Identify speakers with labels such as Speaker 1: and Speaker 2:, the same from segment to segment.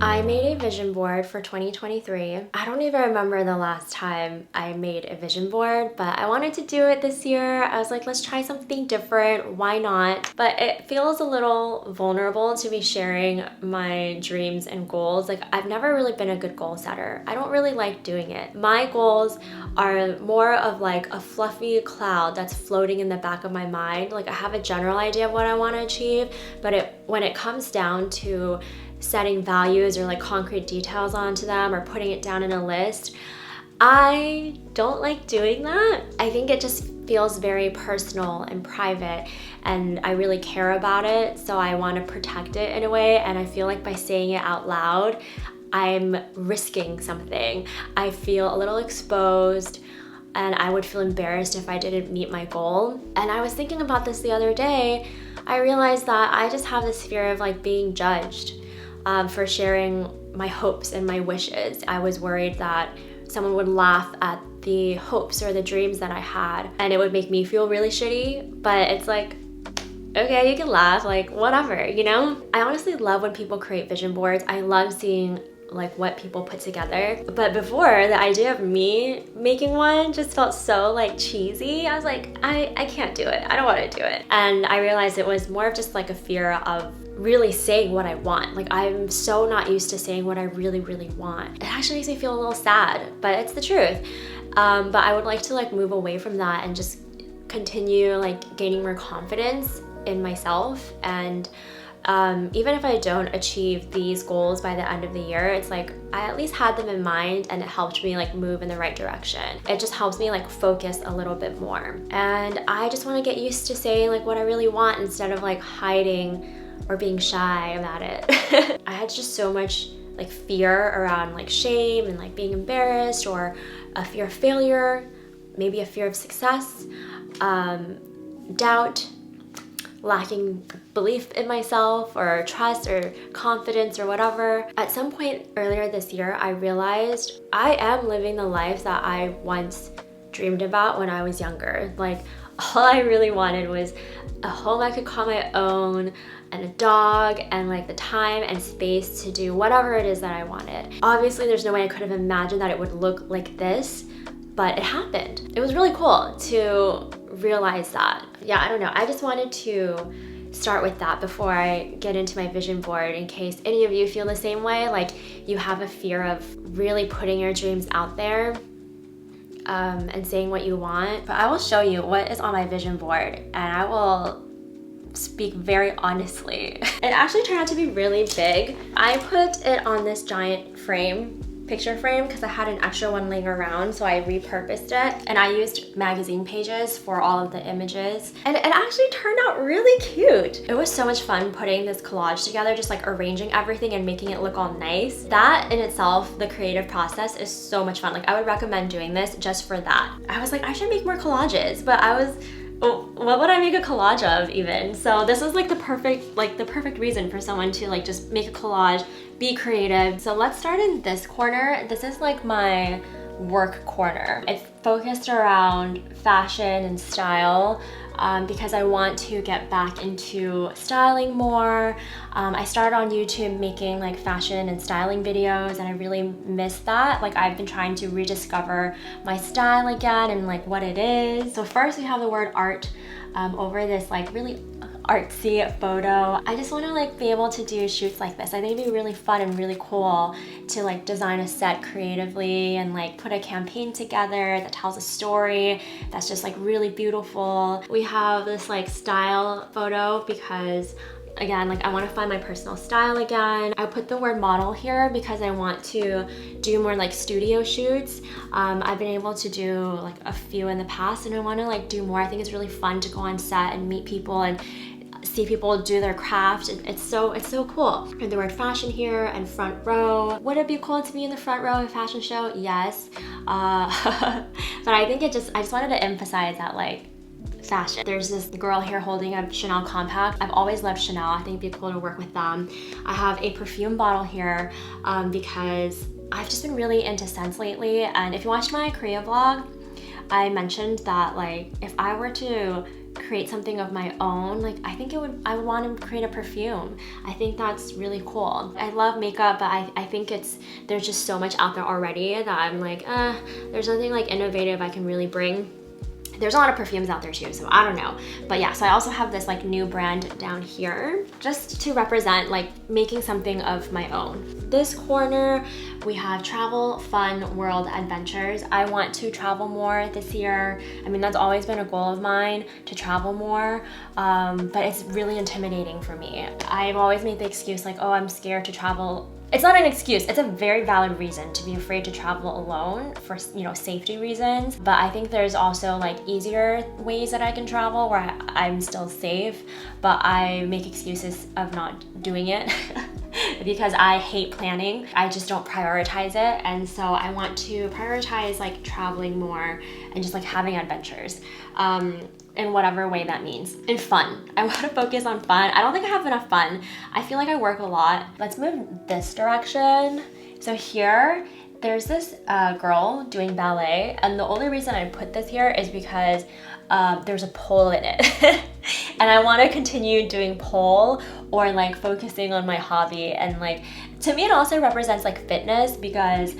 Speaker 1: I made a vision board for 2023. I don't even remember the last time I made a vision board, but I wanted to do it this year. I was like, let's try something different. Why not? But it feels a little vulnerable to be sharing my dreams and goals. Like, I've never really been a good goal setter. I don't really like doing it. My goals are more of like a fluffy cloud that's floating in the back of my mind. Like, I have a general idea of what I want to achieve, but when it comes down to setting values or like concrete details onto them or putting it down in a list, I don't like doing that. I think it just feels very personal and private, and I really care about it, so I want to protect it in a way. And I feel like by saying it out loud, I'm risking something. I feel a little exposed, and I would feel embarrassed if I didn't meet my goal. And I was thinking about this the other day. I realized that I just have this fear of like being judged for sharing my hopes and my wishes. I was worried that someone would laugh at the hopes or the dreams that I had, and it would make me feel really shitty. But it's like, okay, you can laugh, like whatever, you know? I honestly love when people create vision boards. I love seeing like what people put together. But before, the idea of me making one just felt so like cheesy. I was like, I can't do it. I don't want to do it. And I realized it was more of just like a fear of really saying what I want. Like, I'm so not used to saying what I really, really want. It actually makes me feel a little sad, but it's the truth. But I would like to like move away from that and just continue like gaining more confidence in myself. And even if I don't achieve these goals by the end of the year, it's like I at least had them in mind, and it helped me like move in the right direction. It just helps me like focus a little bit more. And I just want to get used to saying like what I really want instead of like hiding or being shy about it. I had just so much like fear around like shame and like being embarrassed, or a fear of failure, maybe a fear of success, doubt, lacking belief in myself or trust or confidence or whatever. At some point earlier this year, I realized I am living the life that I once dreamed about when I was younger. Like, all I really wanted was a home I could call my own, and a dog, and like the time and space to do whatever it is that I wanted. Obviously, there's no way I could have imagined that it would look like this, but it happened. It was really cool to realize that. Yeah, I don't know. I just wanted to start with that before I get into my vision board, in case any of you feel the same way, like you have a fear of really putting your dreams out there and saying what you want. But I will show you what is on my vision board, and I will speak very honestly. It actually turned out to be really big. I put it on this giant picture frame because I had an extra one laying around, so I repurposed it, and I used magazine pages for all of the images, and it actually turned out really cute. It was so much fun putting this collage together, just like arranging everything and making it look all nice. That in itself, the creative process, is so much fun. Like, I would recommend doing this just for that. I was like, I should make more collages, but what would I make a collage of even? So this was like the perfect reason for someone to like just make a collage, be creative. So let's start in this corner. This is like my work corner. It's focused around fashion and style because I want to get back into styling more. I started on YouTube making like fashion and styling videos, and I really miss that. Like, I've been trying to rediscover my style again and like what it is. So first we have the word art over this like really artsy photo. I just want to like be able to do shoots like this. I think it'd be really fun and really cool to like design a set creatively and like put a campaign together that tells a story that's just like really beautiful. We have this like style photo because, again, like I want to find my personal style again. I put the word model here because I want to do more like studio shoots. I've been able to do like a few in the past, and I want to like do more. I think it's really fun to go on set and meet people and see people do their craft. It's so cool. And the word fashion here, and front row. Would it be cool to be in the front row of a fashion show? Yes. But I think I just wanted to emphasize that like fashion. There's this girl here holding a Chanel compact. I've always loved Chanel. I think it'd be cool to work with them. I have a perfume bottle here because I've just been really into scents lately. And if you watched my Korea vlog, I mentioned that like if I were to create something of my own, like I think I would want to create a perfume. I think that's really cool. I love makeup, but I think there's just so much out there already that I'm like, there's nothing like innovative I can really bring. There's a lot of perfumes out there too, so I don't know. But yeah, so I also have this like new brand down here just to represent like making something of my own. This corner, we have travel, fun, world, adventures. I want to travel more this year. I mean, that's always been a goal of mine, to travel more, but it's really intimidating for me. I've always made the excuse like, oh, I'm scared to travel. It's not an excuse, it's a very valid reason to be afraid to travel alone for, you know, safety reasons. But I think there's also like easier ways that I can travel where I'm still safe, but I make excuses of not doing it because I hate planning. I just don't prioritize it. And so I want to prioritize like traveling more and just like having adventures. In whatever way that means. And fun. I want to focus on fun. I don't think I have enough fun. I feel like I work a lot. Let's move this direction. So here, there's this girl doing ballet, and the only reason I put this here is because there's a pole in it. And I want to continue doing pole or like focusing on my hobby. And like, to me, it also represents like fitness because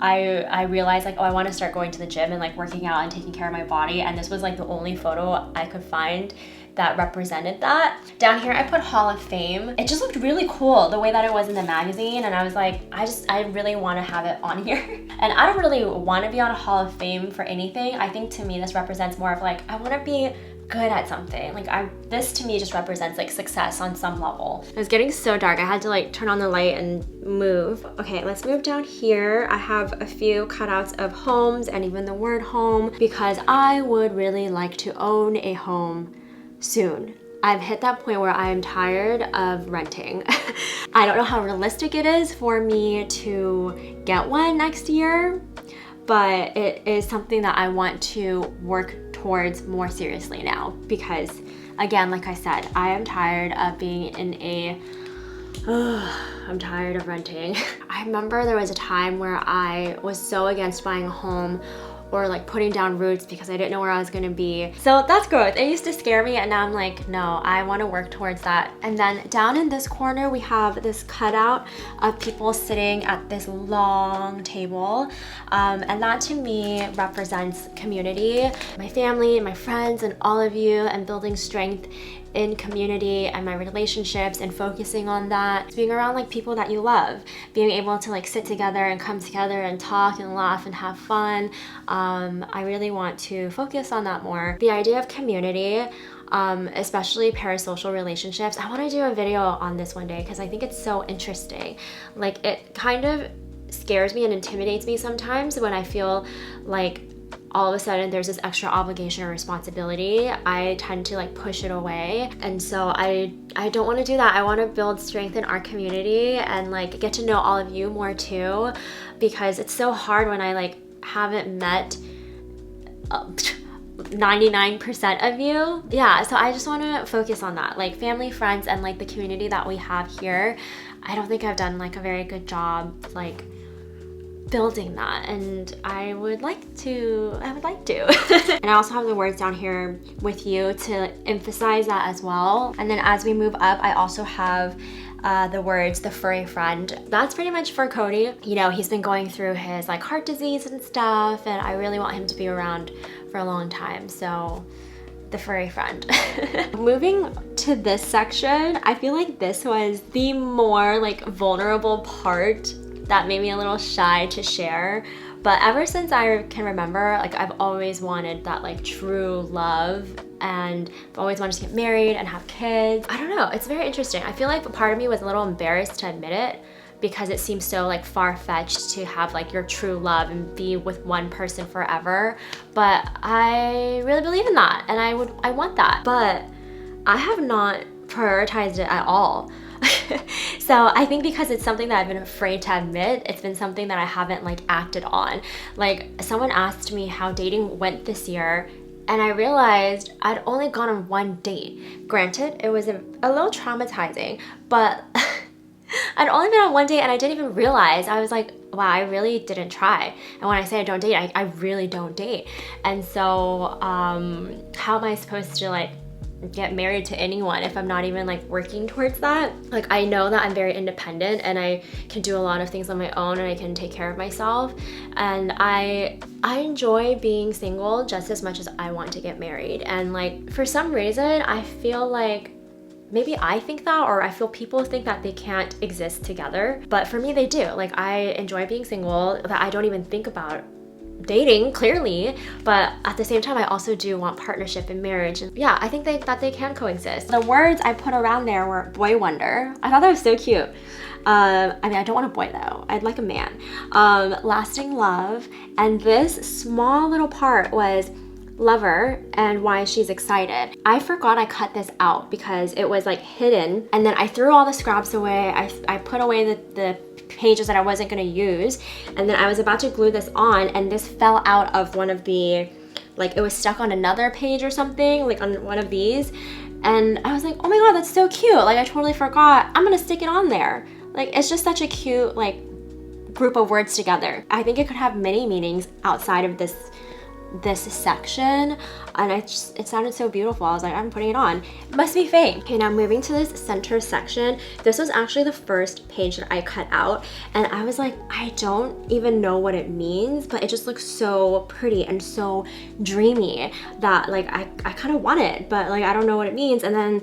Speaker 1: I realized like, oh, I want to start going to the gym and like working out and taking care of my body. And this was like the only photo I could find that represented that. Down here, I put Hall of Fame. It just looked really cool the way that it was in the magazine. And I was like, I really want to have it on here. And I don't really want to be on a Hall of Fame for anything. I think to me, this represents more of like, I want to be good at something. Like this to me just represents like success on some level. It was getting so dark. I had to like turn on the light and move. Okay, let's move down here. I have a few cutouts of homes and even the word home because I would really like to own a home soon. I've hit that point where I am tired of renting. I don't know how realistic it is for me to get one next year, but it is something that I want to work towards more seriously now because, again, like I said, I am tired of being in a I'm tired of renting. I remember there was a time where I was so against buying a home or like putting down roots because I didn't know where I was gonna be. So that's growth. It used to scare me and now I'm like, no, I wanna work towards that. And then down in this corner, we have this cutout of people sitting at this long table. And that to me represents community, my family, my friends, and all of you, and building strength in community and my relationships and focusing on that. Being around like people that you love, being able to like sit together and come together and talk and laugh and have fun. I really want to focus on that more. The idea of community, especially parasocial relationships. I want to do a video on this one day because I think it's so interesting. Like it kind of scares me and intimidates me sometimes when I feel like all of a sudden there's this extra obligation or responsibility. I tend to like push it away. And so I don't want to do that. I want to build strength in our community and like get to know all of you more too, because it's so hard when I like haven't met 99% of you. Yeah, so I just want to focus on that, like family, friends, and like the community that we have here. I don't think I've done like a very good job like building that, and I would like to. And I also have the words down here with you to emphasize that as well. And then as we move up, I also have the words, the furry friend. That's pretty much for Cody. You know, he's been going through his like heart disease and stuff, and I really want him to be around for a long time. So the furry friend. Moving to this section, I feel like this was the more like vulnerable part that made me a little shy to share. But ever since I can remember, like I've always wanted that like true love, and I've always wanted to get married and have kids. I don't know, it's very interesting. I feel like part of me was a little embarrassed to admit it because it seems so like far-fetched to have like your true love and be with one person forever. But I really believe in that, and I want that. But I have not prioritized it at all. So I think because it's something that I've been afraid to admit, it's been something that I haven't like acted on. Like someone asked me how dating went this year, and I realized I'd only gone on one date. Granted, it was a little traumatizing, but I'd only been on one date and I didn't even realize. I was like, wow, I really didn't try. And when I say I don't date, I really don't date. And so how am I supposed to like get married to anyone if I'm not even like working towards that? Like, I know that I'm very independent and I can do a lot of things on my own and I can take care of myself, and I enjoy being single just as much as I want to get married. And like, for some reason I feel like maybe I think that, or I feel people think that they can't exist together, but for me they do. Like, I enjoy being single, that I don't even think about dating, clearly, but at the same time I also do want partnership and marriage. And yeah, I think that they can coexist. The words I put around there were boy wonder. I thought that was so cute. I mean, I don't want a boy though, I'd like a man. Lasting love, and this small little part was lover and why she's excited. I forgot I cut this out because it was like hidden, and then I threw all the scraps away. I put away the pages that I wasn't gonna use, and then I was about to glue this on, and this fell out of one of the, like, it was stuck on another page or something, like on one of these, and I was like, oh my god, that's so cute. Like, I totally forgot. I'm gonna stick it on there. Like, it's just such a cute like group of words together. I think it could have many meanings outside of this section, and it sounded so beautiful. I was like, I'm putting it on. It must be fake. Okay, now moving to this center section. This was actually the first page that I cut out, and I was like, I don't even know what it means, but it just looks so pretty and so dreamy that like I kind of want it, but like I don't know what it means. And then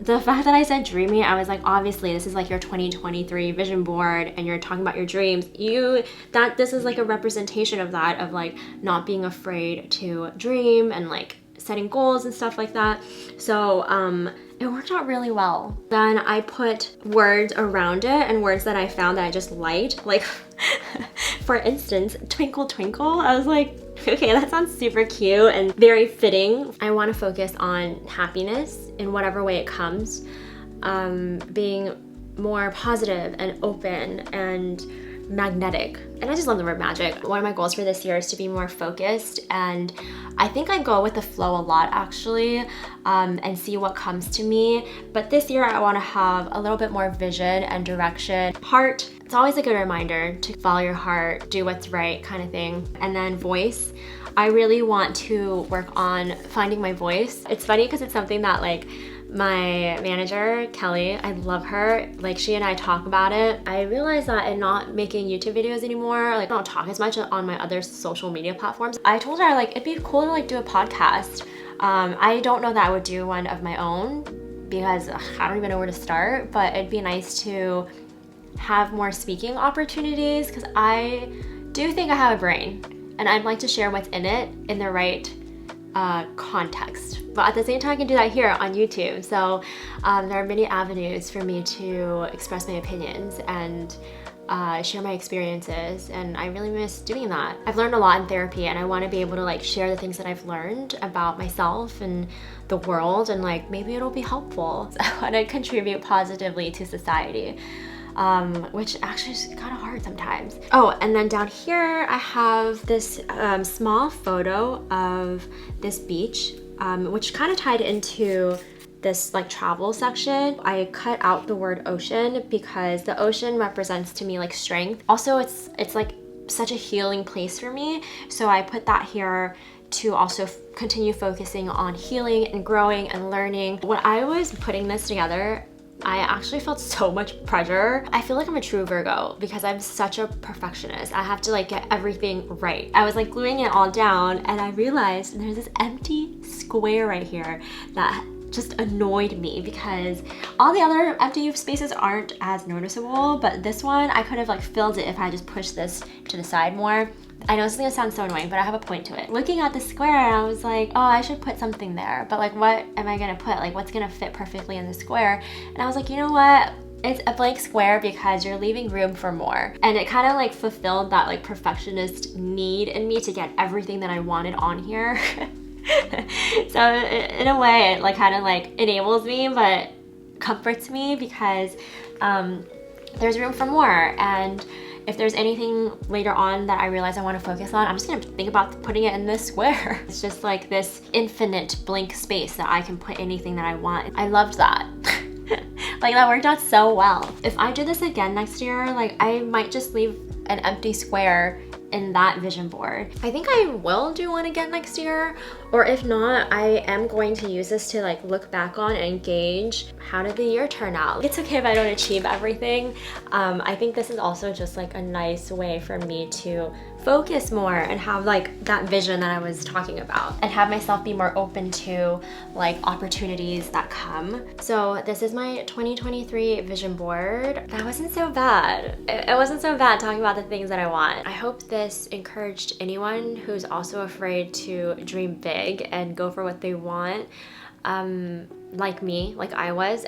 Speaker 1: the fact that I said dreamy, I was like, obviously this is like your 2023 vision board and you're talking about your dreams. This is like a representation of that, of like not being afraid to dream and like setting goals and stuff like that. So it worked out really well. Then I put words around it and words that I found that I just liked. Like, for instance, twinkle twinkle. I was like, okay, that sounds super cute and very fitting. I want to focus on happiness in whatever way it comes, being more positive and open and magnetic. And I just love the word magic. One of my goals for this year is to be more focused, and I think I go with the flow a lot actually, and see what comes to me. But this year I want to have a little bit more vision and direction. Heart, it's always a good reminder to follow your heart, do what's right kind of thing. And then voice, I really want to work on finding my voice. It's funny because it's something that like my manager, Kelly, I love her. Like, she and I talk about it. I realized that in not making YouTube videos anymore, like I don't talk as much on my other social media platforms. I told her like it'd be cool to like do a podcast. I don't know that I would do one of my own because I don't even know where to start, but it'd be nice to have more speaking opportunities because I do think I have a brain and I'd like to share what's in it in the right context. But at the same time, I can do that here on YouTube. So there are many avenues for me to express my opinions and share my experiences, and I really miss doing that. I've learned a lot in therapy, and I want to be able to like share the things that I've learned about myself and the world, and like maybe it'll be helpful. I want to contribute positively to society. Which actually is kind of hard sometimes. Oh, and then down here I have this small photo of this beach, which kind of tied into this like travel section. I cut out the word ocean because the ocean represents to me like strength. Also, it's like such a healing place for me, so I put that here to also continue focusing on healing and growing and learning. When I was putting this together, I actually felt so much pressure. I feel like I'm a true Virgo because I'm such a perfectionist. I have to like get everything right. I was like gluing it all down, and I realized there's this empty square right here that just annoyed me because all the other empty spaces aren't as noticeable, but this one I could have like filled it if I just pushed this to the side more. I know this is gonna sound so annoying, but I have a point to it. Looking at the square, I was like, oh, I should put something there, but like what am I gonna put? Like what's gonna fit perfectly in the square? And I was like, you know what? It's a blank square because you're leaving room for more. And it kind of like fulfilled that like perfectionist need in me to get everything that I wanted on here. So in a way, it like kind of like enables me, but comforts me because there's room for more. And if there's anything later on that I realize I want to focus on, I'm just gonna think about putting it in this square. It's just like this infinite blank space that I can put anything that I want. I loved that. Like that worked out so well. If I do this again next year, like I might just leave an empty square in that vision board. I think I will do one again next year, or if not, I am going to use this to like look back on and gauge how did the year turn out. It's okay if I don't achieve everything. I think this is also just like a nice way for me to focus more and have like that vision that I was talking about, and have myself be more open to like opportunities that come. So this is my 2023 vision board. That wasn't so bad. It wasn't so bad talking about the things that I want. I hope this encouraged anyone who's also afraid to dream big and go for what they want, like me, like I was,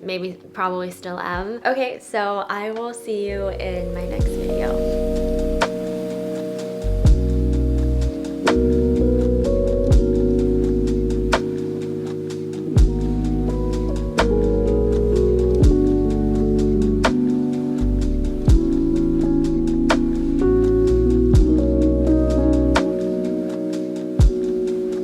Speaker 1: maybe probably still am. Okay, so I will see you in my next video.